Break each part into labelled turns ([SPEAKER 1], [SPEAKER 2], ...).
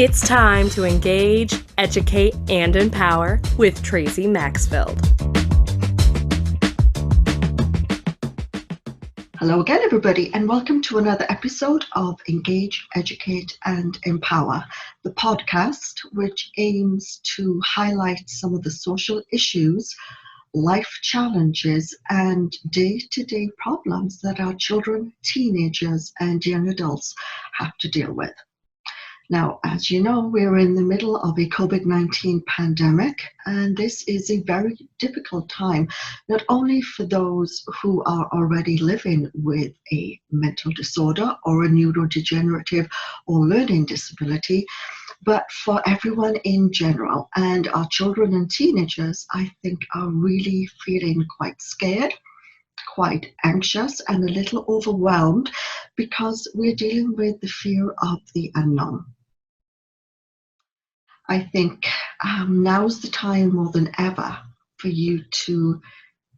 [SPEAKER 1] It's time to engage, educate, and empower with Tracey Maxfield.
[SPEAKER 2] Hello again, everybody, and welcome to another episode of Engage, Educate, and Empower, the podcast which aims to highlight some of the social issues, life challenges, and day-to-day problems that our children, teenagers, and young adults have to deal with. Now, as you know, we're in the middle of a COVID-19 pandemic, and this is a very difficult time, not only for those who are already living with a mental disorder or a neurodegenerative or learning disability, but for everyone in general. And our children and teenagers, I think, are really feeling quite scared, quite anxious, and a little overwhelmed because we're dealing with the fear of the unknown. I think now's the time more than ever for you to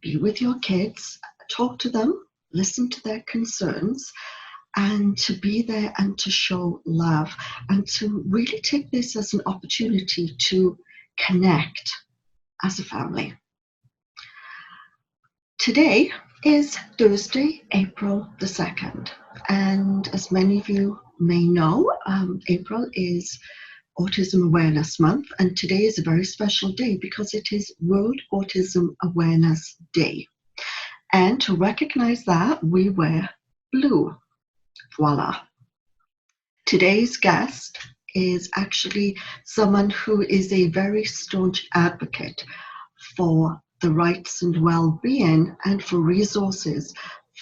[SPEAKER 2] be with your kids, talk to them, listen to their concerns, and to be there and to show love, and to really take this as an opportunity to connect as a family. Today is Thursday, April the 2nd, and as many of you may know, April is Autism Awareness Month, and today is a very special day because it is World Autism Awareness Day. And to recognize that, we wear blue. Voila. Today's guest is actually someone who is a very staunch advocate for the rights and well-being and for resources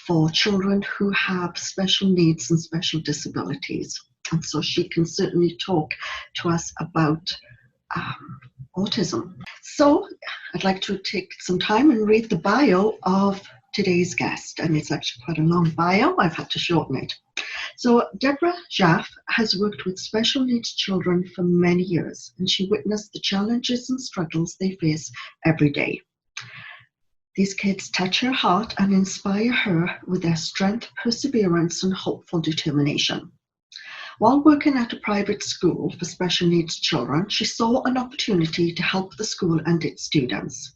[SPEAKER 2] for children who have special needs and special disabilities. And so she can certainly talk to us about autism. So I'd like to take some time and read the bio of today's guest. And it's actually quite a long bio. I've had to shorten it. So Deborah Jaffe has worked with special needs children for many years, and she witnessed the challenges and struggles they face every day. These kids touch her heart and inspire her with their strength, perseverance, and hopeful determination. While working at a private school for special needs children, she saw an opportunity to help the school and its students.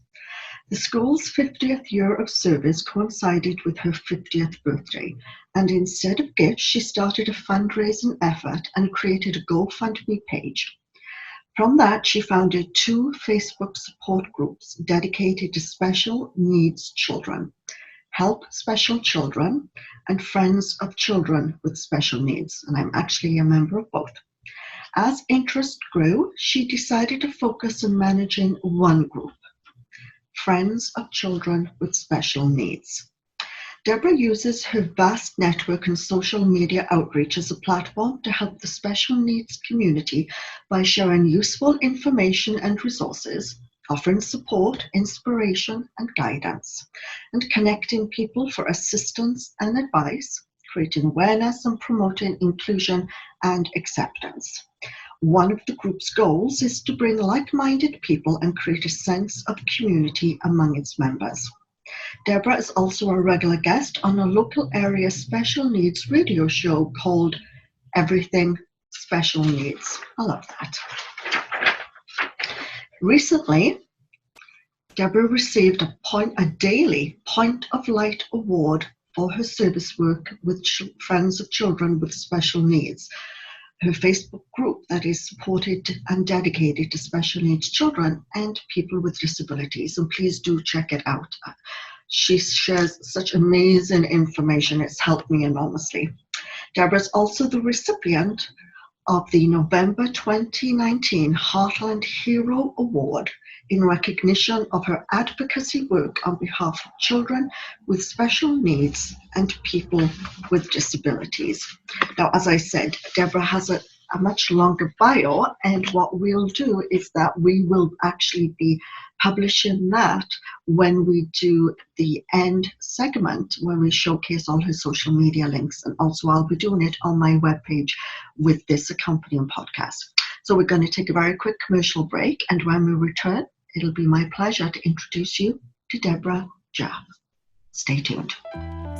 [SPEAKER 2] The school's 50th year of service coincided with her 50th birthday, and instead of gifts, she started a fundraising effort and created a GoFundMe page. From that, she founded 2 Facebook support groups dedicated to special needs children: Help Special Children and Friends of Children with Special Needs, and I'm actually a member of both. As interest grew, she decided to focus on managing one group, Friends of Children with Special Needs. Deborah uses her vast network and social media outreach as a platform to help the special needs community by sharing useful information and resources, offering support, inspiration, and guidance, and connecting people for assistance and advice, creating awareness and promoting inclusion and acceptance. One of the group's goals is to bring like-minded people and create a sense of community among its members. Deborah is also a regular guest on a local area special needs radio show called Everything Special Needs. I love that. Recently, Deborah received a daily Point of Light award for her service work with Friends of Children with Special Needs, her Facebook group that is supported and dedicated to special needs children and people with disabilities. And please do check it out. She shares such amazing information. It's helped me enormously. Deborah is also the recipient of the November 2019 Heartland Hero Award in recognition of her advocacy work on behalf of children with special needs and people with disabilities. Now, as I said, Deborah has a much longer bio, and what we'll do is that we will actually be publishing that when we do the end segment, when we showcase all her social media links, and also I'll be doing it on my webpage with this accompanying podcast. So we're going to take a very quick commercial break, and when we return, it'll be my pleasure to introduce you to Deborah Jaffe. Stay tuned.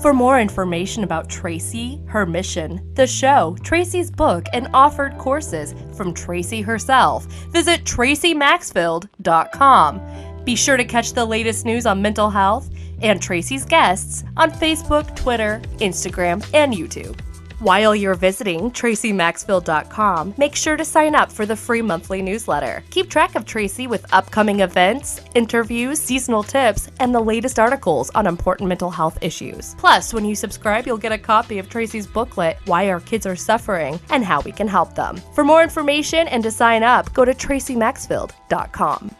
[SPEAKER 1] For more information about Tracey, her mission, the show, Tracey's book, and offered courses from Tracey herself, visit TraceyMaxfield.com. Be sure to catch the latest news on mental health and Tracey's guests on Facebook, Twitter, Instagram, and YouTube. While you're visiting TraceyMaxfield.com, make sure to sign up for the free monthly newsletter. Keep track of Tracey with upcoming events, interviews, seasonal tips, and the latest articles on important mental health issues. Plus, when you subscribe, you'll get a copy of Tracey's booklet, Why Our Kids Are Suffering and How We Can Help Them. For more information and to sign up, go to TraceyMaxfield.com.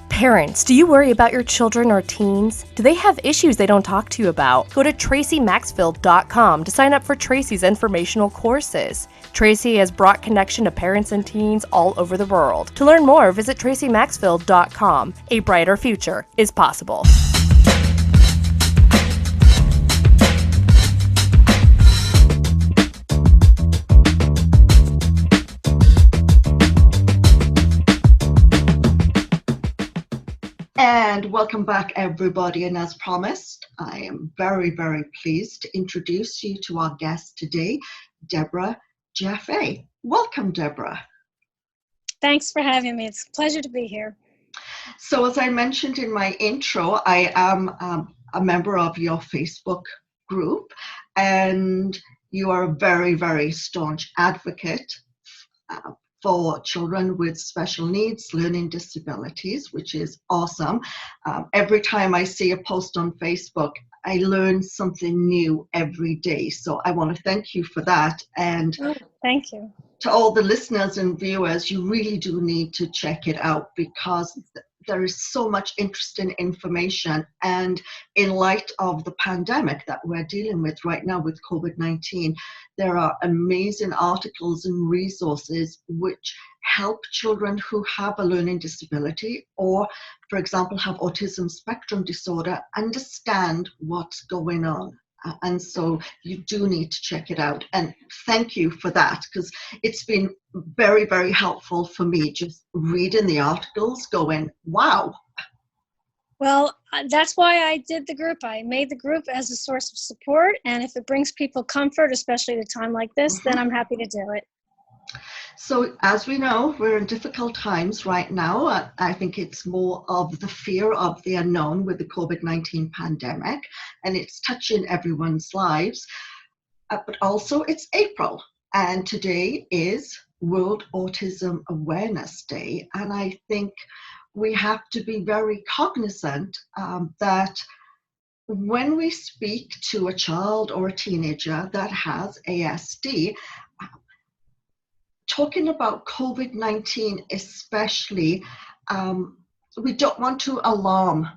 [SPEAKER 1] Parents, do you worry about your children or teens? Do they have issues they don't talk to you about? Go to TraceyMaxfield.com to sign up for Tracey's informational courses. Tracey has brought connection to parents and teens all over the world. To learn more, visit TraceyMaxfield.com. A brighter future is possible.
[SPEAKER 2] And welcome back, everybody. And as promised, I am very, very pleased to introduce you to our guest today, Deborah Jaffe. Welcome, Deborah.
[SPEAKER 3] Thanks for having me. It's a pleasure to be here.
[SPEAKER 2] So as I mentioned in my intro, I am a member of your Facebook group, and you are a very, very staunch advocate for children with special needs, learning disabilities, which is awesome. Every time I see a post on Facebook, I learn something new every day. So I want to thank you for that. And
[SPEAKER 3] thank you.
[SPEAKER 2] To all the listeners and viewers, you really do need to check it out because there is so much interesting information. And in light of the pandemic that we're dealing with right now with COVID-19, there are amazing articles and resources which help children who have a learning disability or, for example, have autism spectrum disorder understand what's going on. And so you do need to check it out. And thank you for that, because it's been very, very helpful for me just reading the articles going, wow.
[SPEAKER 3] Well, that's why I did the group. I made the group as a source of support. And if it brings people comfort, especially at a time like this, then I'm happy to do it.
[SPEAKER 2] So as we know, we're in difficult times right now. I think it's more of the fear of the unknown with the COVID-19 pandemic, and it's touching everyone's lives. But also it's April, and today is World Autism Awareness Day. And I think we have to be very cognizant that when we speak to a child or a teenager that has ASD, talking about COVID-19 especially, we don't want to alarm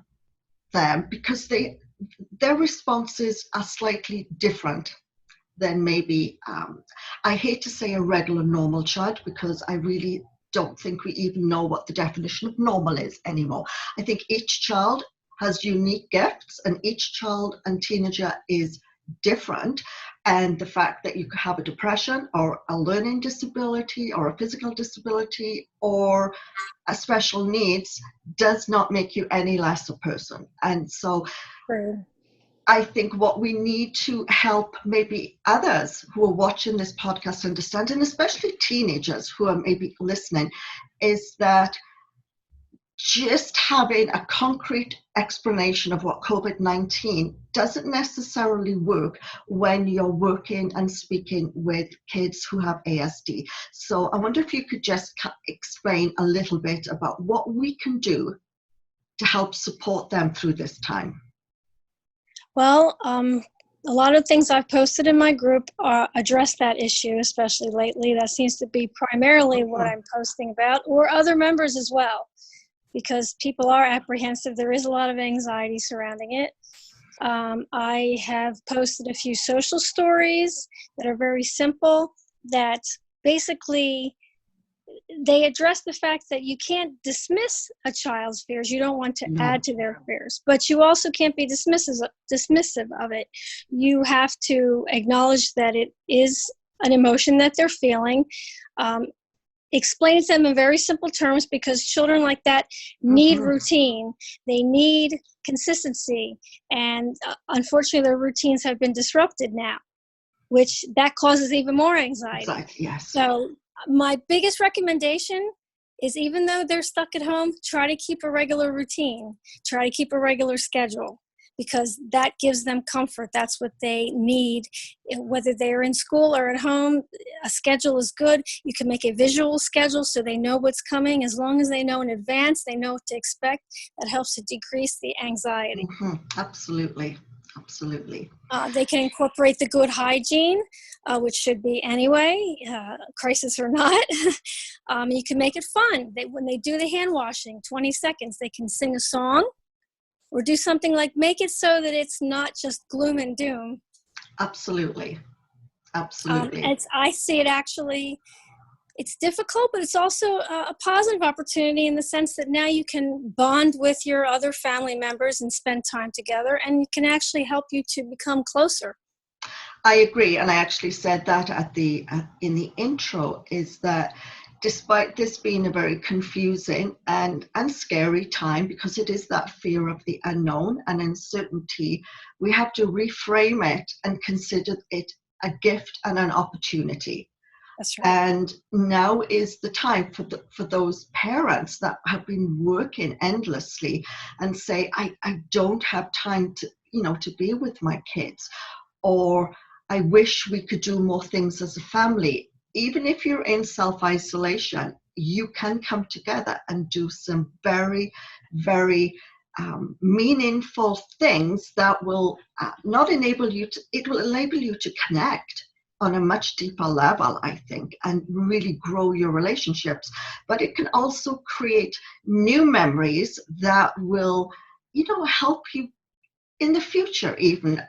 [SPEAKER 2] them because their responses are slightly different than maybe, I hate to say a regular normal child because I really don't think we even know what the definition of normal is anymore. I think each child has unique gifts and each child and teenager is different, and the fact that you could have a depression or a learning disability or a physical disability or a special needs does not make you any less a person. And so I think what we need to help maybe others who are watching this podcast understand, and especially teenagers who are maybe listening, is that just having a concrete explanation of what COVID-19 doesn't necessarily work when you're working and speaking with kids who have ASD. So I wonder if you could just explain a little bit about what we can do to help support them through this time.
[SPEAKER 3] Well, a lot of things I've posted in my group address that issue, especially lately. That seems to be primarily what I'm posting about, or other members as well, because people are apprehensive. There is a lot of anxiety surrounding it. I have posted a few social stories that are very simple, that basically they address the fact that you can't dismiss a child's fears. You don't want to add to their fears, but you also can't be dismissive of it. You have to acknowledge that it is an emotion that they're feeling. explain it to them in very simple terms, because children like that need routine. They need consistency. And unfortunately, their routines have been disrupted now, which that causes even more anxiety.
[SPEAKER 2] Exactly, yes.
[SPEAKER 3] So my biggest recommendation is, even though they're stuck at home, try to keep a regular routine, try to keep a regular schedule, because that gives them comfort. That's what they need. Whether they're in school or at home, a schedule is good. You can make a visual schedule so they know what's coming. As long as they know in advance, they know what to expect. That helps to decrease the anxiety.
[SPEAKER 2] Absolutely. Absolutely.
[SPEAKER 3] They can incorporate the good hygiene, which should be anyway, crisis or not. You can make it fun. When they do the hand washing, 20 seconds, they can sing a song or do something like, make it so that it's not just gloom and doom.
[SPEAKER 2] Absolutely. Absolutely.
[SPEAKER 3] I see it actually, it's difficult, but it's also a positive opportunity in the sense that now you can bond with your other family members and spend time together, and it can actually help you to become closer.
[SPEAKER 2] I agree, and I actually said that in the intro, is that despite this being a very confusing and scary time, because it is that fear of the unknown and uncertainty, we have to reframe it and consider it a gift and an opportunity.
[SPEAKER 3] That's right.
[SPEAKER 2] And now is the time for those parents that have been working endlessly and say, I don't have time to be with my kids, or I wish we could do more things as a family. Even if you're in self-isolation, you can come together and do some very, very meaningful things that will not enable you to, it will enable you to connect on a much deeper level, I think, and really grow your relationships. But it can also create new memories that will, help you in the future. Even,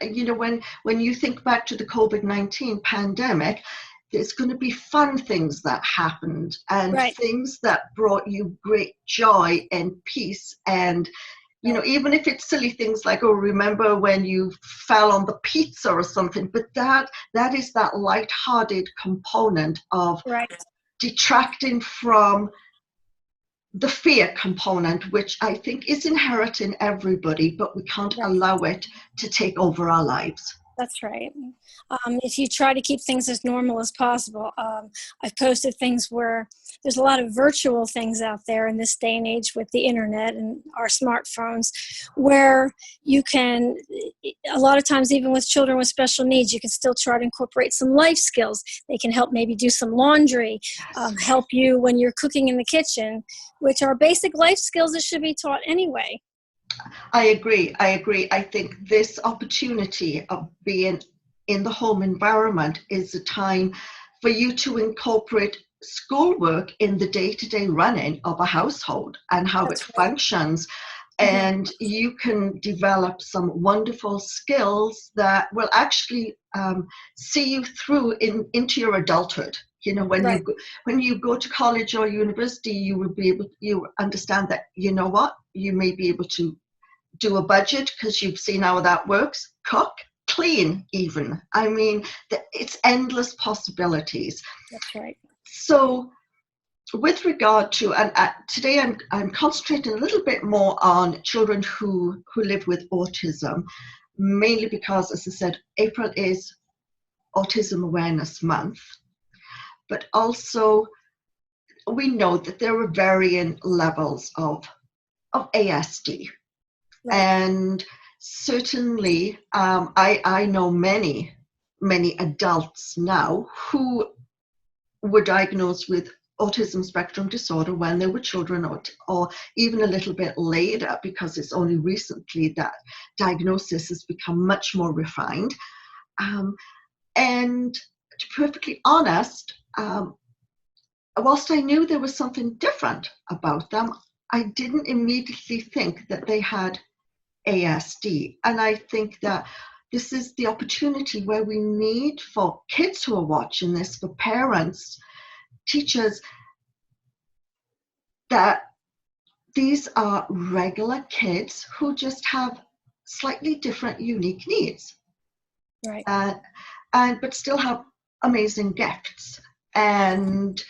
[SPEAKER 2] when you think back to the COVID-19 pandemic, there's going to be fun things that happened, and
[SPEAKER 3] Right.
[SPEAKER 2] things that brought you great joy and peace. And even if it's silly things like, oh, remember when you fell on the pizza or something, but that is that light-hearted component of detracting from the fear component, which I think is inherent in everybody, but we can't allow it to take over our lives.
[SPEAKER 3] That's right. If you try to keep things as normal as possible, I've posted things where there's a lot of virtual things out there in this day and age with the internet and our smartphones, where you can, a lot of times, even with children with special needs, you can still try to incorporate some life skills. They can help maybe do some laundry, help you when you're cooking in the kitchen, which are basic life skills that should be taught anyway.
[SPEAKER 2] I agree. I think this opportunity of being in the home environment is a time for you to incorporate schoolwork in the day-to-day running of a household and how it functions. And you can develop some wonderful skills that will actually see you through into your adulthood. When you go to college or university, you understand that, you may be able to do a budget because you've seen how that works, cook, clean even. I mean, it's endless possibilities.
[SPEAKER 3] That's right.
[SPEAKER 2] So with regard to, and today I'm concentrating a little bit more on children who live with autism, mainly because, as I said, April is Autism Awareness Month, but also we know that there are varying levels of ASD. And certainly, I know many adults now who were diagnosed with autism spectrum disorder when they were children, or even a little bit later, because it's only recently that diagnosis has become much more refined. And to be perfectly honest, whilst I knew there was something different about them, I didn't immediately think that they had ASD. And I think that this is the opportunity where we need, for kids who are watching this, for parents, teachers, that these are regular kids who just have slightly different, unique needs. But still have amazing gifts. And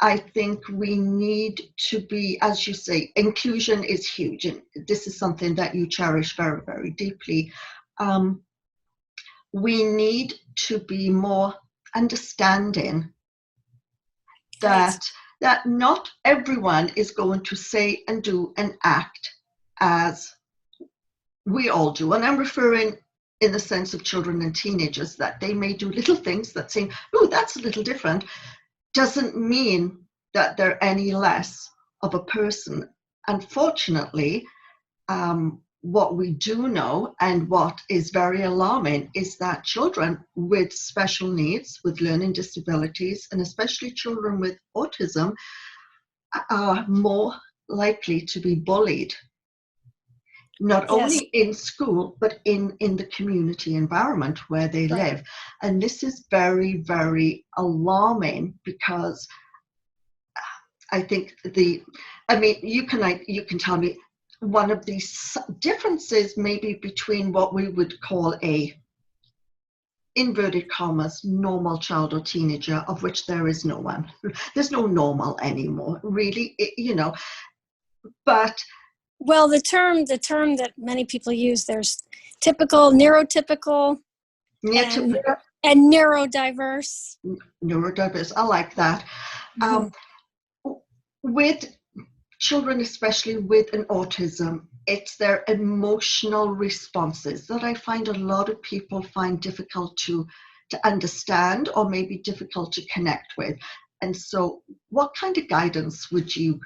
[SPEAKER 2] I think we need to be, as you say, inclusion is huge. And this is something that you cherish very, very deeply. We need to be more understanding
[SPEAKER 3] Right.
[SPEAKER 2] that not everyone is going to say and do and act as we all do. And I'm referring in the sense of children and teenagers, that they may do little things that seem, oh, that's a little different, doesn't mean that they're any less of a person. Unfortunately, what we do know and what is very alarming is that children with special needs, with learning disabilities, and especially children with autism, are more likely to be bullied, not
[SPEAKER 3] Yes.
[SPEAKER 2] only in school, but in the community environment where they
[SPEAKER 3] Right.
[SPEAKER 2] live. And this is very, very alarming, because I think you can tell me one of the differences maybe between what we would call a inverted commas normal child or teenager, of which there is no one. There's no normal anymore, really, but
[SPEAKER 3] Well, the term that many people use, there's typical, neurotypical, and neurodiverse.
[SPEAKER 2] neurodiverse. I like that.
[SPEAKER 3] Mhm.
[SPEAKER 2] With children, especially with an autism, it's their emotional responses that I find a lot of people find difficult to understand, or maybe difficult to connect with. And so what kind of guidance would you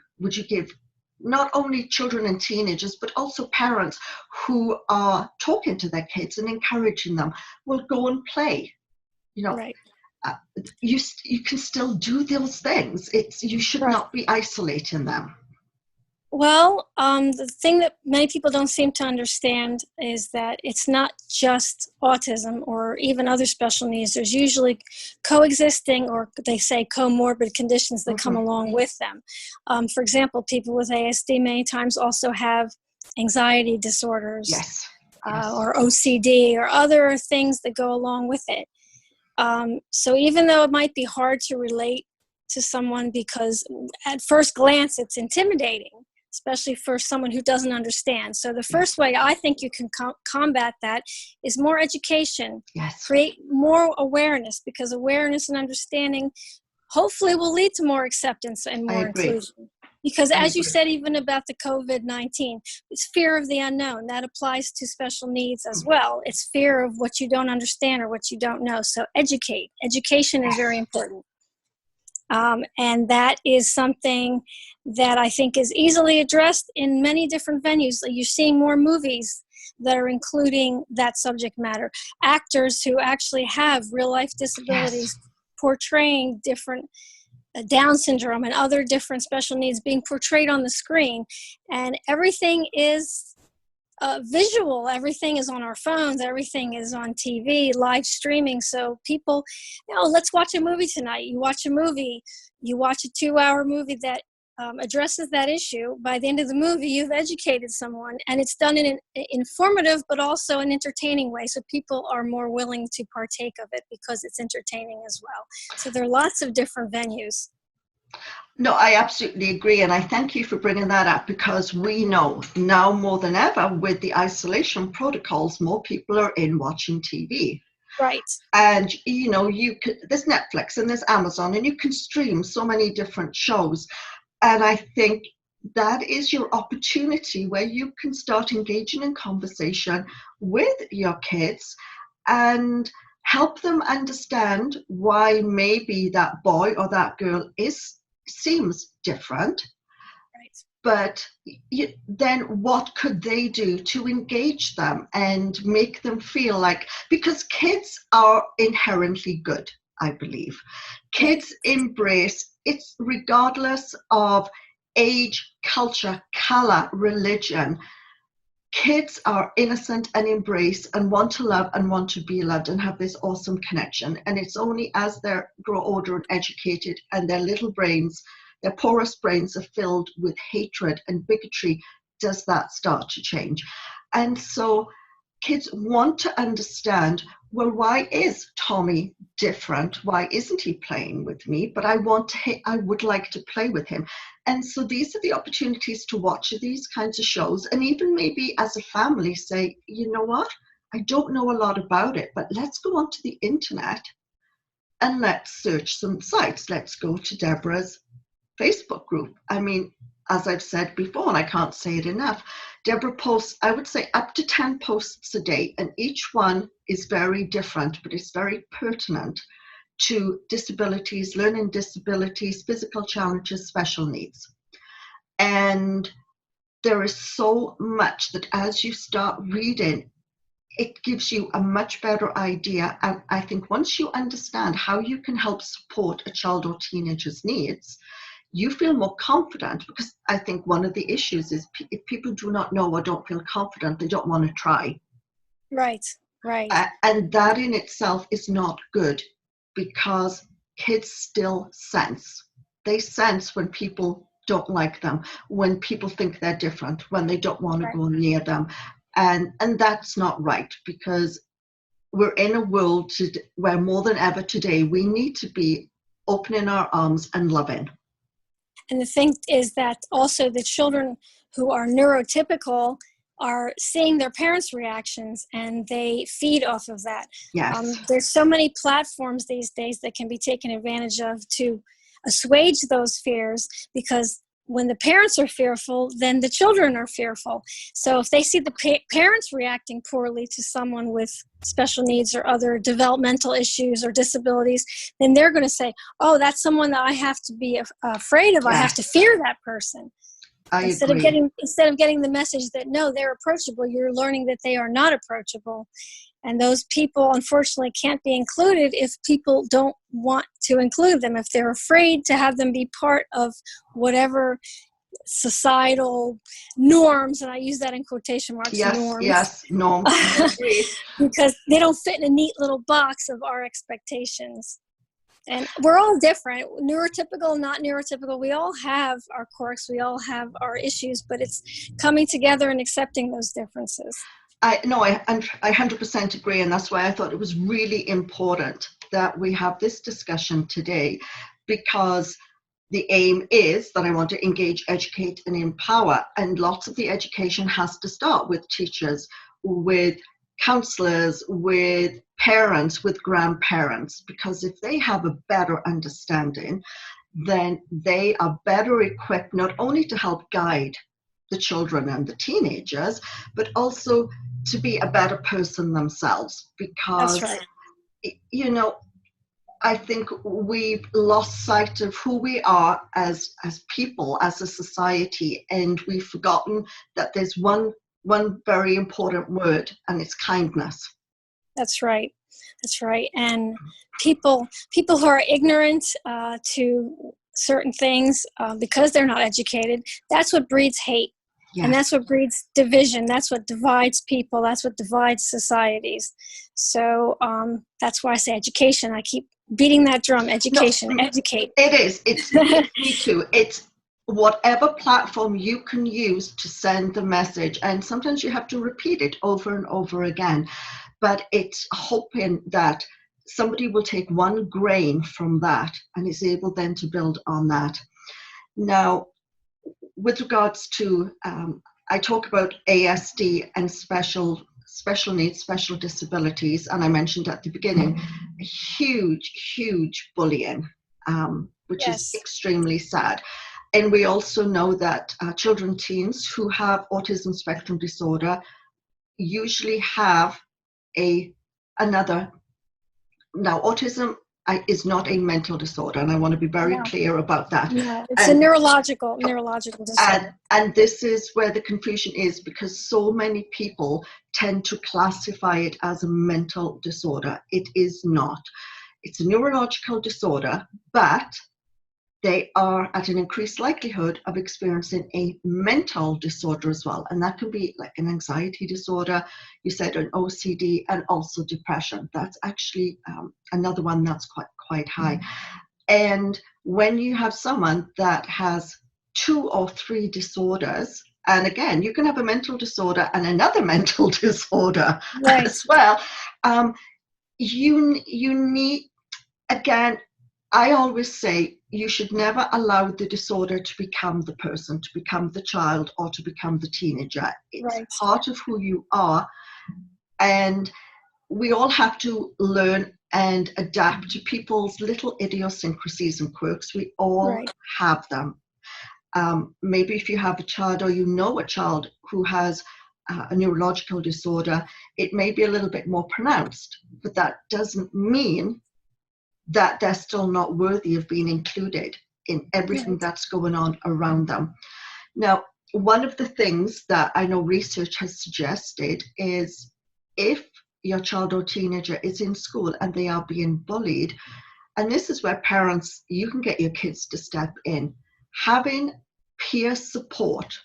[SPEAKER 2] give not only children and teenagers, but also parents who are talking to their kids and encouraging them, well, go and play,
[SPEAKER 3] Right.
[SPEAKER 2] you can still do those things. You should
[SPEAKER 3] Right.
[SPEAKER 2] not be isolating them.
[SPEAKER 3] Well, the thing that many people don't seem to understand is that it's not just autism or even other special needs. There's usually coexisting, or they say comorbid conditions that come along with them. For example, people with ASD many times also have anxiety disorders.
[SPEAKER 2] Yes.
[SPEAKER 3] Or OCD, or other things that go along with it. So even though it might be hard to relate to someone, because at first glance it's intimidating, especially for someone who doesn't understand. So the first way I think you can combat that is more education.
[SPEAKER 2] Yes.
[SPEAKER 3] Create more awareness, because awareness and understanding hopefully will lead to more acceptance and more inclusion. Because as you said, even about the COVID-19, it's fear of the unknown. That applies to special needs as well. It's fear of what you don't understand or what you don't know. So educate. Education is very important. And that is something that I think is easily addressed in many different venues. You're seeing more movies that are including that subject matter. Actors who actually have real life disabilities portraying different Down syndrome and other different special needs being portrayed on the screen. And everything is visual. Everything is on our phones. Everything is on TV, live streaming. So people, let's watch a movie tonight. You watch a movie, you watch a 2-hour movie that addresses that issue. By the end of the movie, you've educated someone, and it's done in an informative but also an entertaining way. So people are more willing to partake of it because it's entertaining as well. So there are lots of different venues.
[SPEAKER 2] No, I absolutely agree. And I thank you for bringing that up, because we know now more than ever with the isolation protocols, more people are in watching TV.
[SPEAKER 3] Right.
[SPEAKER 2] And, there's Netflix and there's Amazon, and you can stream so many different shows. And I think that is your opportunity where you can start engaging in conversation with your kids and help them understand why maybe that boy or that girl seems different.
[SPEAKER 3] Right.
[SPEAKER 2] But then what could they do to engage them and make them feel like, because kids are inherently good, I believe. Kids embrace, it's regardless of age, culture, color, religion. Kids are innocent and embrace and want to love and want to be loved and have this awesome connection. And it's only as they grow older and educated and their little brains, their porous brains are filled with hatred and bigotry, does that start to change. And so kids want to understand, well, why is Tommy different? Why isn't he playing with me? But I would like to play with him. And so these are the opportunities to watch these kinds of shows, and even maybe as a family say, you know what, I don't know a lot about it, but let's go onto the internet and let's search some sites. Let's go to Deborah's Facebook group. I mean, as I've said before, and I can't say it enough, Deborah posts, I would say, up to 10 posts a day, and each one is very different, but it's very pertinent to disabilities, learning disabilities, physical challenges, special needs. And there is so much that as you start reading, it gives you a much better idea. And I think once you understand how you can help support a child or teenager's needs, you feel more confident, because I think one of the issues is if people do not know or don't feel confident, they don't want to try.
[SPEAKER 3] Right.
[SPEAKER 2] And that in itself is not good, because kids still sense. They sense when people don't like them, when people think they're different, when they don't want to go near them. And that's not right, because we're in a world where more than ever today, we need to be opening our arms and loving.
[SPEAKER 3] And the thing is that also the children who are neurotypical are seeing their parents' reactions, and they feed off of that.
[SPEAKER 2] Yes.
[SPEAKER 3] There's so many platforms these days that can be taken advantage of to assuage those fears, because when the parents are fearful, then the children are fearful. So if they see the parents reacting poorly to someone with special needs or other developmental issues or disabilities, then they're going to say, oh, that's someone that I have to be afraid of.
[SPEAKER 2] Yes.
[SPEAKER 3] I have to fear that person. Instead
[SPEAKER 2] agree.
[SPEAKER 3] of getting the message that, no, they're approachable, you're learning that they are not approachable. And those people, unfortunately, can't be included if people don't want to include them, if they're afraid to have them be part of whatever societal norms, and I use that in quotation marks,
[SPEAKER 2] norms.
[SPEAKER 3] because they don't fit in a neat little box of our expectations. And we're all different, neurotypical, not neurotypical. We all have our quirks, we all have our issues, but it's coming together and accepting those differences.
[SPEAKER 2] I 100% agree, and that's why I thought it was really important that we have this discussion today, because the aim is that I want to engage, educate, and empower, and lots of the education has to start with teachers, with counselors, with parents, with grandparents, because if they have a better understanding, then they are better equipped not only to help guide the children and the teenagers, but also to be a better person themselves. Because,
[SPEAKER 3] that's right.
[SPEAKER 2] You know, I think we've lost sight of who we are as people, as a society, and we've forgotten that there's one very important word, and it's kindness.
[SPEAKER 3] That's right. And people who are ignorant to certain things because they're not educated, that's what breeds hate. Yes. And that's what breeds division. That's what divides people. That's what divides societies. So that's why I say education. I keep beating that drum. Education, educate.
[SPEAKER 2] It is. It's me too. It's whatever platform you can use to send the message. And sometimes you have to repeat it over and over again. But it's hoping that somebody will take one grain from that and is able then to build on that. Now, with regards to, I talk about ASD and special needs, special disabilities, and I mentioned at the beginning, huge bullying, which
[SPEAKER 3] yes.
[SPEAKER 2] is extremely sad. And we also know that children, teens who have autism spectrum disorder usually have another. Now, autism is not a mental disorder, and I want to be very clear about that.
[SPEAKER 3] No, it's a neurological disorder.
[SPEAKER 2] And this is where the confusion is, because so many people tend to classify it as a mental disorder. It is not. It's a neurological disorder, but they are at an increased likelihood of experiencing a mental disorder as well. And that can be like an anxiety disorder, you said an OCD, and also depression. That's actually another one that's quite high. And when you have someone that has 2 or 3 disorders, And again, you can have a mental disorder and another mental disorder
[SPEAKER 3] Right.
[SPEAKER 2] as well. You need, again, I always say you should never allow the disorder to become the person, to become the child, or to become the teenager. It's
[SPEAKER 3] Right.
[SPEAKER 2] part of who you are. And we all have to learn and adapt to people's little idiosyncrasies and quirks. We all
[SPEAKER 3] Right.
[SPEAKER 2] have them. Maybe if you have a child or you know a child who has a neurological disorder, it may be a little bit more pronounced, but that doesn't mean that they're still not worthy of being included in everything
[SPEAKER 3] Right.
[SPEAKER 2] that's going on around them. Now, one of the things that I know research has suggested is if your child or teenager is in school and they are being bullied, and this is where parents, you can get your kids to step in, having peer support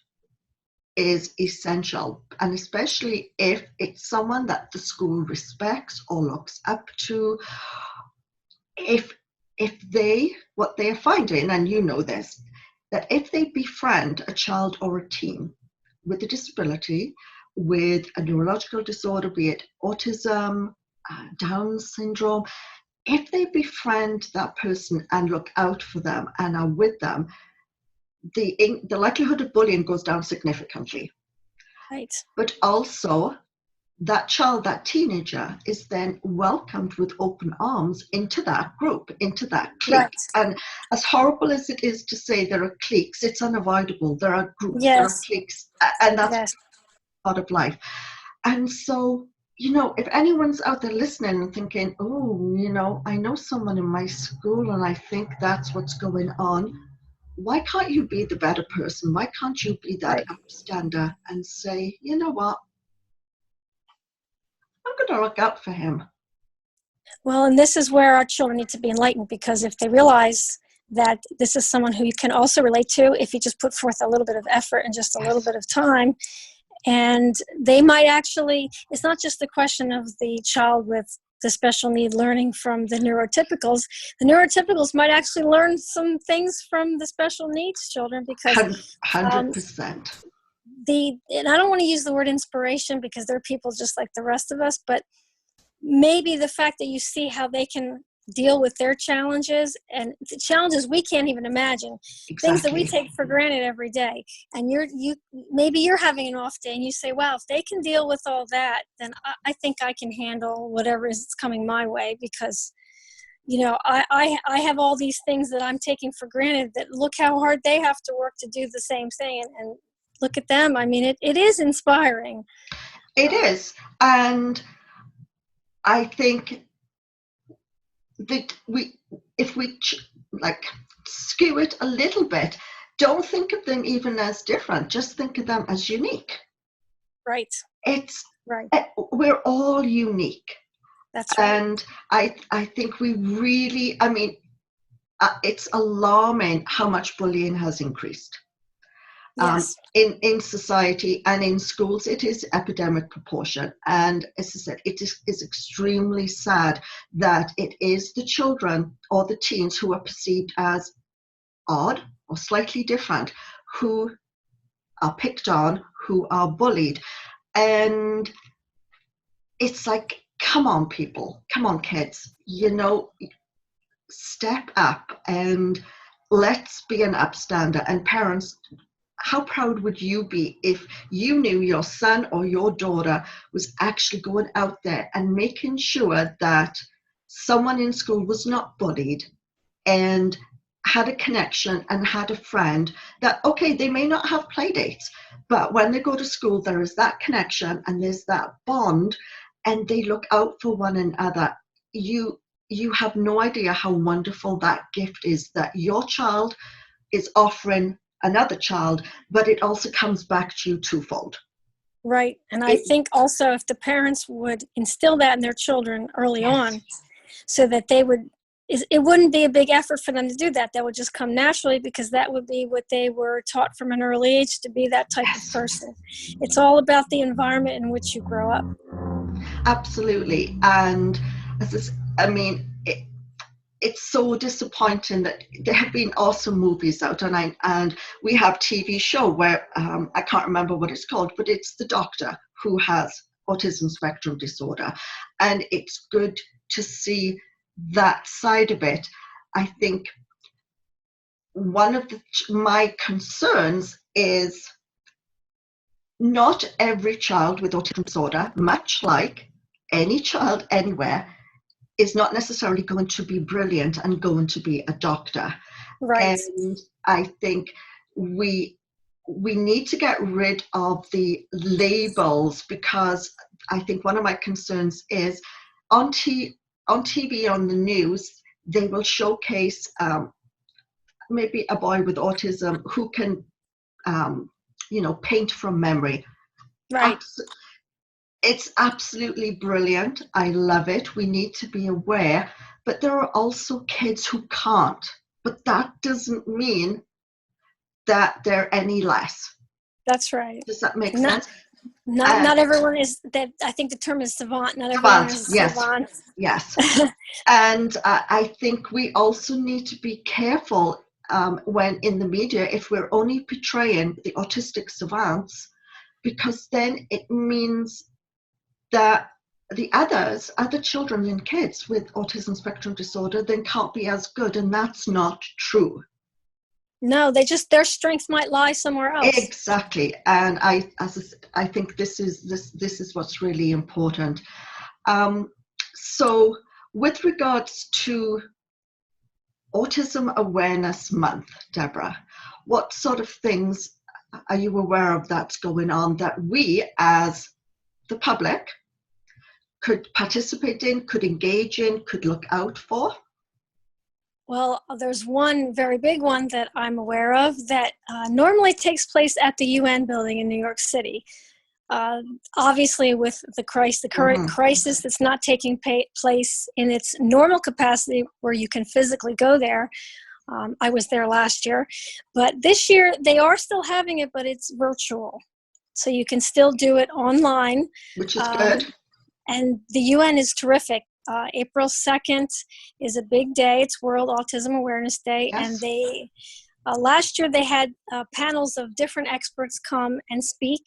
[SPEAKER 2] is essential, and especially if it's someone that the school respects or looks up to. If they, what they're finding, and you know this, that if they befriend a child or a teen with a disability, with a neurological disorder, be it autism, Down syndrome, if they befriend that person and look out for them and are with them, the likelihood of bullying goes down significantly.
[SPEAKER 3] Right.
[SPEAKER 2] But also, that child, that teenager, is then welcomed with open arms into that group, into that clique.
[SPEAKER 3] Right.
[SPEAKER 2] And as horrible as it is to say there are cliques, it's unavoidable. There are groups, there are
[SPEAKER 3] Yes.
[SPEAKER 2] cliques, and that's
[SPEAKER 3] Yes.
[SPEAKER 2] part of life. And so, if anyone's out there listening and thinking, oh, I know someone in my school and I think that's what's going on, why can't you be the better person? Why can't you be that
[SPEAKER 3] Right.
[SPEAKER 2] upstander and say, you know what? I'm going to look out for him.
[SPEAKER 3] Well, and this is where our children need to be enlightened, because if they realize that this is someone who you can also relate to if you just put forth a little bit of effort and just a little bit of time, and they might actually, it's not just the question of the child with the special need learning from the neurotypicals. The neurotypicals might actually learn some things from the special needs children, because
[SPEAKER 2] 100%.
[SPEAKER 3] And I don't want to use the word inspiration because they're people just like the rest of us, but maybe the fact that you see how they can deal with their challenges, and the challenges we can't even imagine,
[SPEAKER 2] Exactly.
[SPEAKER 3] things that we take for granted every day. And maybe you're having an off day and you say, wow, if they can deal with all that, then I think I can handle whatever is coming my way, because I have all these things that I'm taking for granted, that look how hard they have to work to do the same thing. And look at them. I mean, it is inspiring.
[SPEAKER 2] It is. And I think that if we skew it a little bit, don't think of them even as different, just think of them as unique.
[SPEAKER 3] Right.
[SPEAKER 2] It's
[SPEAKER 3] right.
[SPEAKER 2] We're all unique.
[SPEAKER 3] That's right.
[SPEAKER 2] And I think we really, it's alarming how much bullying has increased.
[SPEAKER 3] Yes.
[SPEAKER 2] In society and in schools, it is epidemic proportion. And as I said, it is extremely sad that it is the children or the teens who are perceived as odd or slightly different who are picked on, who are bullied. And it's like, come on, people, come on, kids, step up and let's be an upstander. And parents, how proud would you be if you knew your son or your daughter was actually going out there and making sure that someone in school was not bullied and had a connection and had a friend that, okay, they may not have play dates, but when they go to school, there is that connection and there's that bond and they look out for one another. You have no idea how wonderful that gift is that your child is offering another child, but it also comes back to you twofold.
[SPEAKER 3] Right. And I think also if the parents would instill that in their children early on, so that it wouldn't be a big effort for them to do that. That would just come naturally, because that would be what they were taught from an early age, to be that type of person. It's all about the environment in which you grow up.
[SPEAKER 2] Absolutely. And it's so disappointing that there have been awesome movies out, and we have TV show where I can't remember what it's called, but it's the doctor who has autism spectrum disorder, and it's good to see that side of it. I think one of my concerns is not every child with autism disorder, much like any child anywhere, is not necessarily going to be brilliant and going to be a doctor.
[SPEAKER 3] Right.
[SPEAKER 2] And I think we need to get rid of the labels, because I think one of my concerns is on TV, on the news, they will showcase maybe a boy with autism who can, paint from memory.
[SPEAKER 3] Right.
[SPEAKER 2] It's absolutely brilliant. I love it. We need to be aware, but there are also kids who can't. But that doesn't mean that they're any less.
[SPEAKER 3] That's right.
[SPEAKER 2] Does that make sense?
[SPEAKER 3] Not everyone is that. I think the term is savant. Not everyone is
[SPEAKER 2] yes,
[SPEAKER 3] savant.
[SPEAKER 2] Yes. And I think we also need to be careful when in the media, if we're only portraying the autistic savants, because then it means that the other children and kids with autism spectrum disorder then can't be as good, and that's not true.
[SPEAKER 3] No, their strength might lie somewhere else.
[SPEAKER 2] Exactly, and I think this is what's really important. So, with regards to Autism Awareness Month, Deborah, what sort of things are you aware of that's going on that we as the public could participate in, could engage in, could look out for?
[SPEAKER 3] Well, there's one very big one that I'm aware of that normally takes place at the UN building in New York City. Obviously, with the current crisis that's not taking place in its normal capacity where you can physically go there. I was there last year, but this year they are still having it, but it's virtual. So you can still do it online.
[SPEAKER 2] Which is good.
[SPEAKER 3] And the UN is terrific. April 2nd is a big day. It's World Autism Awareness Day.
[SPEAKER 2] Yes.
[SPEAKER 3] And they last year they had panels of different experts come and speak.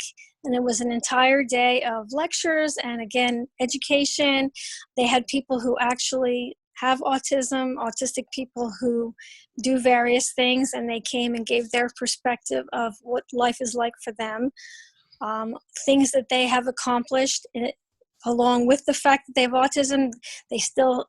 [SPEAKER 3] And it was an entire day of lectures and, again, education. They had people who actually have autism, autistic people who do various things, and they came and gave their perspective of what life is like for them. Things that they have accomplished along with the fact that they have autism, they still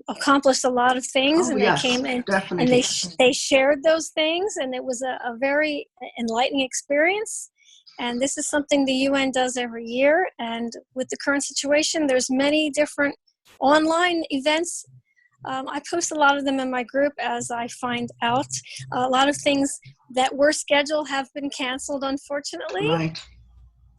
[SPEAKER 3] accomplished a lot of things, and they came in and they shared those things, and it was a very enlightening experience. And this is something the UN does every year. And with the current situation, there's many different online events. I post a lot of them in my group as I find out. A lot of things that were scheduled have been canceled, unfortunately.
[SPEAKER 2] Right.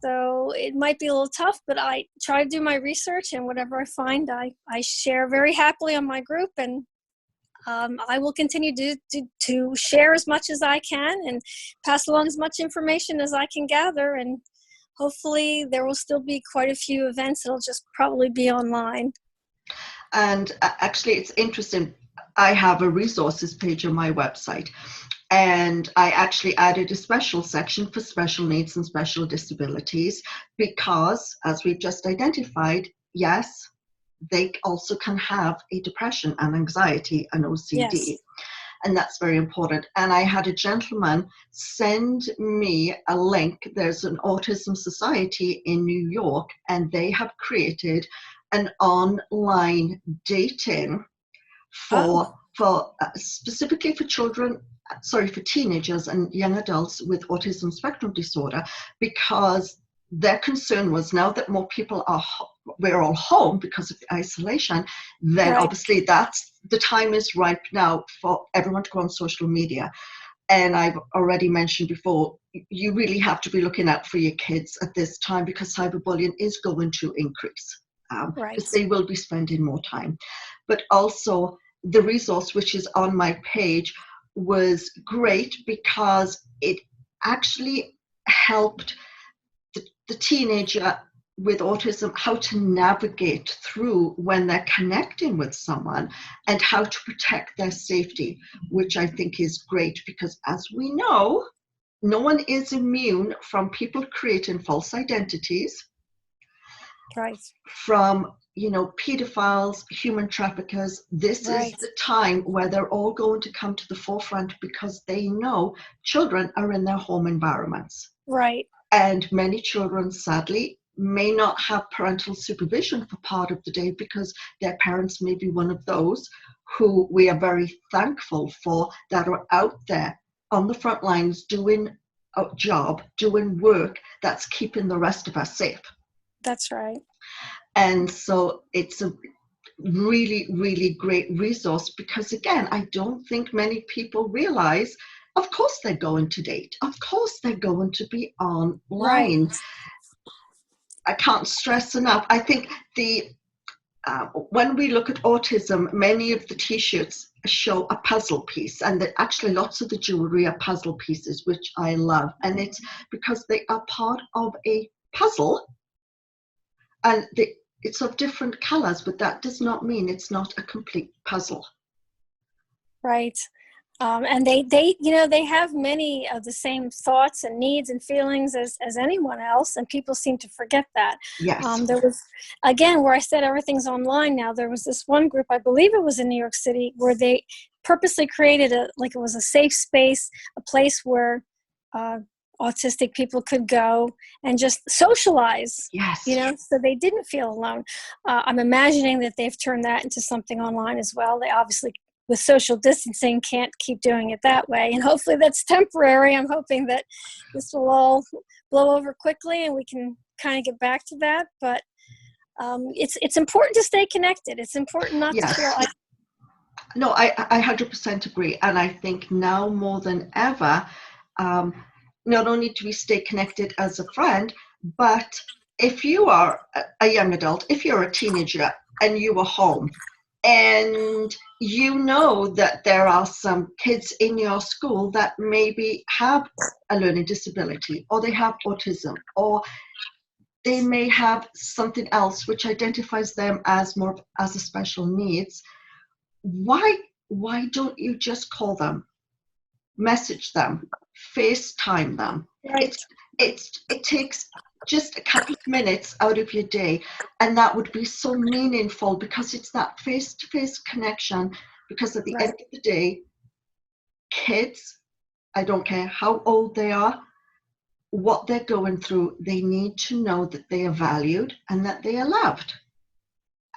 [SPEAKER 3] So it might be a little tough, but I try to do my research, and whatever I find, I share very happily on my group, and I will continue to share as much as I can and pass along as much information as I can gather, and hopefully there will still be quite a few events. It'll just probably be online.
[SPEAKER 2] And actually, it's interesting. I have a resources page on my website, and I actually added a special section for special needs and special disabilities because, as we've just identified, yes, they also can have a depression and anxiety and OCD.
[SPEAKER 3] Yes.
[SPEAKER 2] And that's very important. And I had a gentleman send me a link. There's an Autism Society in New York, and they have created an online dating for specifically for for teenagers and young adults with autism spectrum disorder, because their concern was, now that more people we're all home because of the isolation, then obviously that's the time is ripe now for everyone to go on social media. And I've already mentioned before, you really have to be looking out for your kids at this time, because cyberbullying is going to increase. Because they will be spending more time. But also the resource, which is on my page, was great because it actually helped the teenager with autism, how to navigate through when they're connecting with someone and how to protect their safety, which I think is great because, as we know, no one is immune from people creating false identities,
[SPEAKER 3] Right.
[SPEAKER 2] from, pedophiles, human traffickers. This
[SPEAKER 3] Right.
[SPEAKER 2] is the time where they're all going to come to the forefront because they know children are in their home environments.
[SPEAKER 3] Right.
[SPEAKER 2] And many children, sadly, may not have parental supervision for part of the day because their parents may be one of those who we are very thankful for, that are out there on the front lines doing a job, doing work that's keeping the rest of us safe.
[SPEAKER 3] That's right.
[SPEAKER 2] And so it's a really, really great resource because, again, I don't think many people realize, of course they're going to date. Of course they're going to be online.
[SPEAKER 3] Right.
[SPEAKER 2] I can't stress enough. I think when we look at autism, many of the T-shirts show a puzzle piece, and actually lots of the jewelry are puzzle pieces, which I love. And it's because they are part of a puzzle, and it's of different colors, but that does not mean it's not a complete puzzle.
[SPEAKER 3] Right. And they have many of the same thoughts and needs and feelings as anyone else, and people seem to forget that.
[SPEAKER 2] Yes.
[SPEAKER 3] There was, again, where I said everything's online now, there was this one group, I believe it was in New York City, where they purposely created it was a safe space, a place where autistic people could go and just socialize.
[SPEAKER 2] Yes.
[SPEAKER 3] So they didn't feel alone. I'm imagining that they've turned that into something online as well. They obviously, with social distancing, can't keep doing it that way. And hopefully that's temporary. I'm hoping that this will all blow over quickly and we can kind of get back to that. But it's important to stay connected. It's important not to feel like...
[SPEAKER 2] No, I 100% agree. And I think now more than ever, not only do we stay connected as a friend, but if you are a young adult, if you're a teenager and you are home, and you know that there are some kids in your school that maybe have a learning disability, or they have autism, or they may have something else which identifies them as a special needs, why don't you just call them, message them, FaceTime them?
[SPEAKER 3] Right.
[SPEAKER 2] It takes just a couple of minutes out of your day, and that would be so meaningful because it's that face-to-face connection. Because at the end of the day, kids, I don't care how old they are, what they're going through, they need to know that they are valued and that they are loved.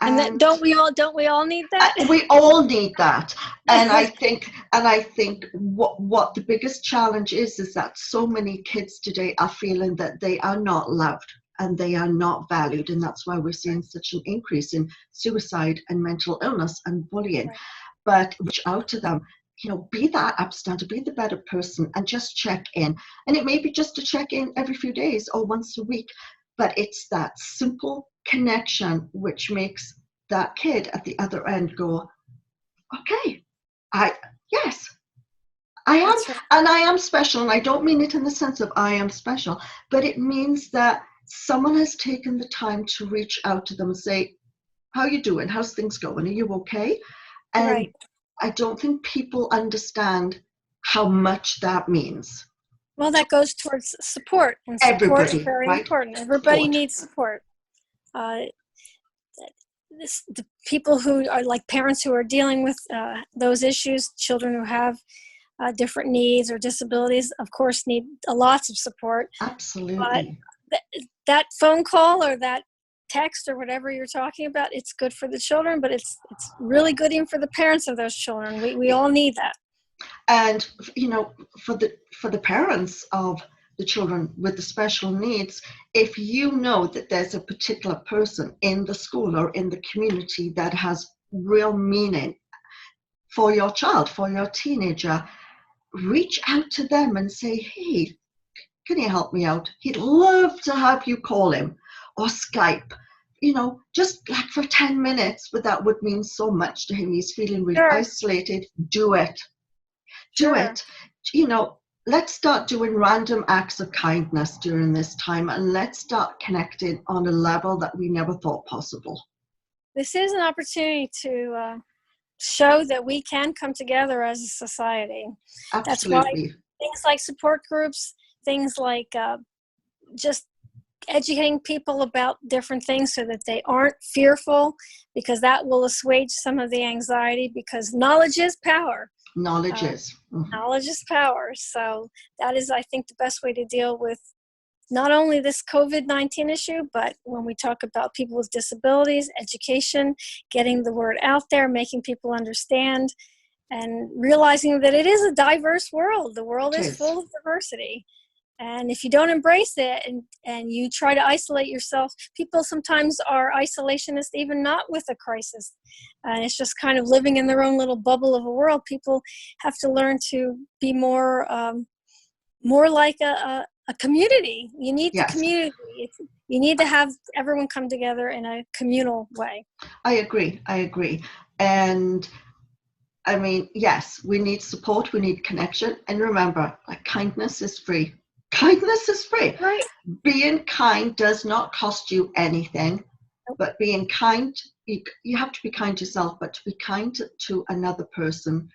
[SPEAKER 3] And that, don't we all need that?
[SPEAKER 2] We all need that. And I think what the biggest challenge is that so many kids today are feeling that they are not loved and they are not valued. And that's why we're seeing such an increase in suicide and mental illness and bullying.
[SPEAKER 3] Right.
[SPEAKER 2] But reach out to them, be that upstander, be the better person, and just check in. And it may be just to check in every few days or once a week, but it's that simple connection which makes that kid at the other end go, okay, yes, I am,
[SPEAKER 3] Right.
[SPEAKER 2] and I am special. And I don't mean it in the sense of I am special, but it means that someone has taken the time to reach out to them and say, how you doing? How's things going? Are you okay? And
[SPEAKER 3] Right.
[SPEAKER 2] I don't think people understand how much that means.
[SPEAKER 3] Well, that goes towards support, and support is very important. Everybody needs support. The people who are like parents who are dealing with those issues, children who have different needs or disabilities, of course, need lots of support.
[SPEAKER 2] Absolutely.
[SPEAKER 3] But that phone call or that text or whatever you're talking about, it's good for the children, but it's really good even for the parents of those children. We all need that.
[SPEAKER 2] And for the parents of the children with the special needs, if you know that there's a particular person in the school or in the community that has real meaning for your child, for your teenager, reach out to them and say, hey, can you help me out? He'd love to have you call him or Skype, just like for 10 minutes, but that would mean so much to him. He's feeling really isolated. Do it. Do it. let's start doing random acts of kindness during this time, and let's start connecting on a level that we never thought possible.
[SPEAKER 3] This is an opportunity to show that we can come together as a society.
[SPEAKER 2] Absolutely.
[SPEAKER 3] That's why things like support groups, things like just educating people about different things so that they aren't fearful, because that will assuage some of the anxiety, because knowledge is power.
[SPEAKER 2] Knowledge is. Mm-hmm.
[SPEAKER 3] Knowledge is power. So that is, I think, the best way to deal with not only this COVID-19 issue, but when we talk about people with disabilities, education, getting the word out there, making people understand, and realizing that it is a diverse world. The world is full of diversity. And if you don't embrace it and you try to isolate yourself, people sometimes are isolationist, even not with a crisis. And it's just kind of living in their own little bubble of a world. People have to learn to be more like a community. You need the community. You need to have everyone come together in a communal way.
[SPEAKER 2] I agree. And I mean, yes, we need support, we need connection. And remember, like, kindness is free. Kindness is free.
[SPEAKER 3] Right.
[SPEAKER 2] Being kind does not cost you anything, but being kind, you have to be kind to yourself, but to be kind to another person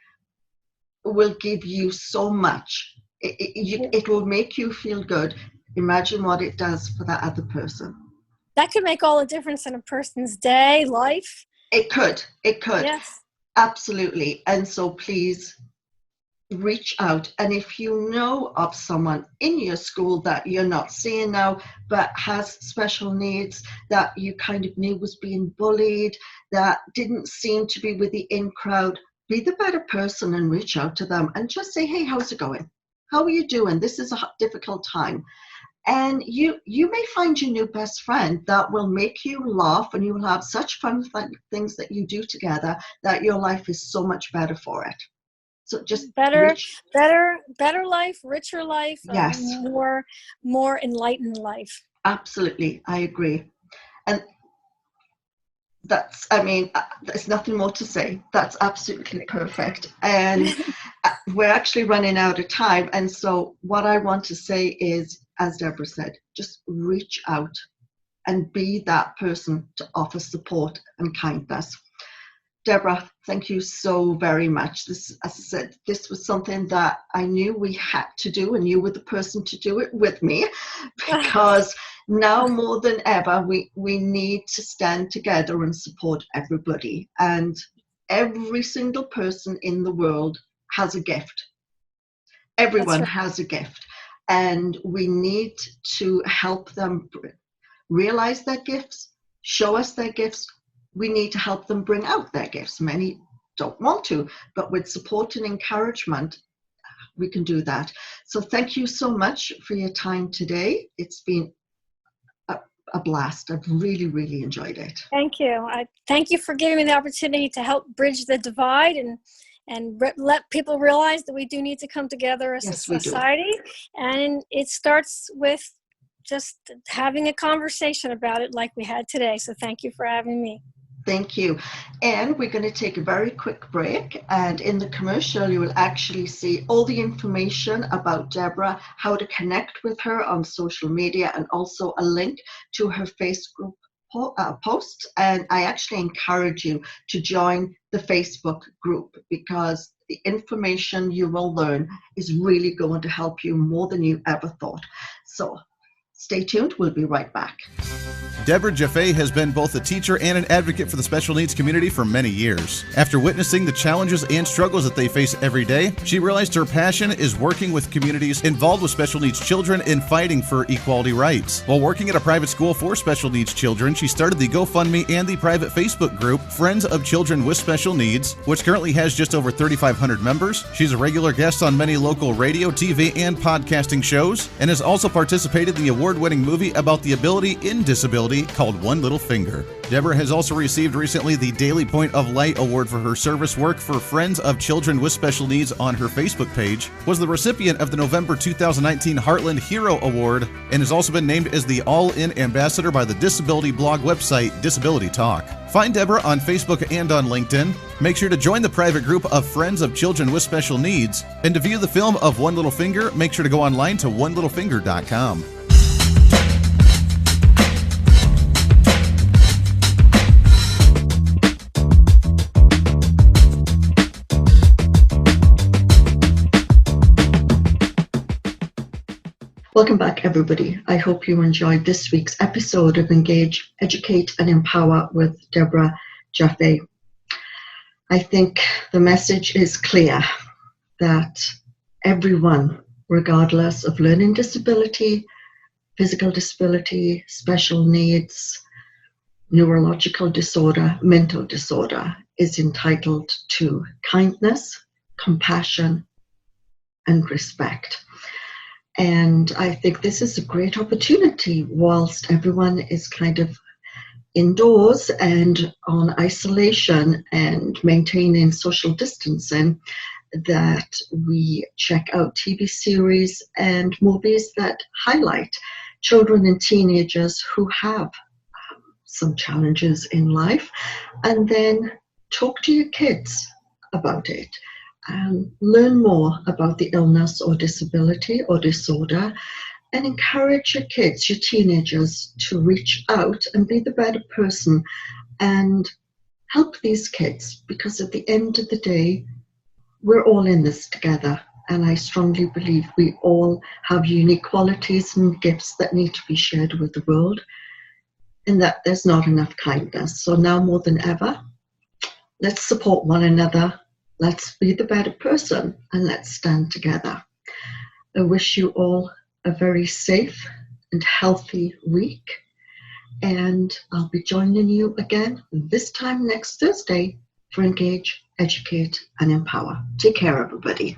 [SPEAKER 2] will give you so much. It will make you feel good. Imagine what it does for that other person.
[SPEAKER 3] That could make all the difference in a person's day, life.
[SPEAKER 2] It could.
[SPEAKER 3] Yes.
[SPEAKER 2] Absolutely. And so please reach out. And if you know of someone in your school that you're not seeing now, but has special needs, that you kind of knew was being bullied, that didn't seem to be with the in crowd, be the better person and reach out to them and just say, hey, how's it going? How are you doing? This is a difficult time. And you may find your new best friend that will make you laugh, and you will have such fun things that you do together that your life is so much better for it. So just
[SPEAKER 3] better life, richer life,
[SPEAKER 2] yes,
[SPEAKER 3] more enlightened life.
[SPEAKER 2] Absolutely, I agree. And that's, I mean, there's nothing more to say. That's absolutely perfect. And we're actually running out of time. And so what I want to say is, as Deborah said, just reach out and be that person to offer support and kindness. Deborah, thank you so very much. This, as I said, this was something that I knew we had to do, and you were the person to do it with me, because now more than ever, we need to stand together and support everybody. And every single person in the world has a gift. Everyone has a gift. And we need to help them realize their gifts, show us their gifts. We need to help them bring out their gifts. Many don't want to, but with support and encouragement, we can do that. So thank you so much for your time today. It's been a blast. I've really, really enjoyed it.
[SPEAKER 3] Thank you. Thank you for giving me the opportunity to help bridge the divide and let people realize that we do need to come together as a society. And it starts with just having a conversation about it like we had today. So thank you for having me.
[SPEAKER 2] Thank you. And we're going to take a very quick break. And in the commercial, you will actually see all the information about Deborah, how to connect with her on social media, and also a link to her Facebook post. And I actually encourage you to join the Facebook group, because the information you will learn is really going to help you more than you ever thought. So stay tuned. We'll be right back.
[SPEAKER 4] Deborah Jaffe has been both a teacher and an advocate for the special needs community for many years. After witnessing the challenges and struggles that they face every day, she realized her passion is working with communities involved with special needs children and fighting for equality rights. While working at a private school for special needs children, she started the GoFundMe and the private Facebook group Friends of Children with Special Needs, which currently has just over 3,500 members. She's a regular guest on many local radio, TV, and podcasting shows, and has also participated in the award-winning movie about the ability in disability disability called One Little Finger. Deborah has also received recently the Daily Point of Light Award for her service work for Friends of Children with Special Needs on her Facebook page, was the recipient of the November 2019 Heartland Hero Award, and has also been named as the All-In Ambassador by the disability blog website Disability Talk. Find Deborah on Facebook and on LinkedIn. Make sure to join the private group of Friends of Children with Special Needs. And to view the film of One Little Finger, make sure to go online to onelittlefinger.com.
[SPEAKER 2] Welcome back, everybody. I hope you enjoyed this week's episode of Engage, Educate, and Empower with Deborah Jaffe. I think the message is clear that everyone, regardless of learning disability, physical disability, special needs, neurological disorder, mental disorder, is entitled to kindness, compassion, and respect. And I think this is a great opportunity, whilst everyone is kind of indoors and on isolation and maintaining social distancing, that we check out TV series and movies that highlight children and teenagers who have some challenges in life, and then talk to your kids about it. Learn more about the illness or disability or disorder, and encourage your kids, your teenagers, to reach out and be the better person and help these kids, because at the end of the day, we're all in this together. And I strongly believe we all have unique qualities and gifts that need to be shared with the world, and that there's not enough kindness. So now more than ever, let's support one another. Let's be the better person, and let's stand together. I wish you all a very safe and healthy week, and I'll be joining you again this time next Thursday for Engage, Educate, and Empower. Take care, everybody.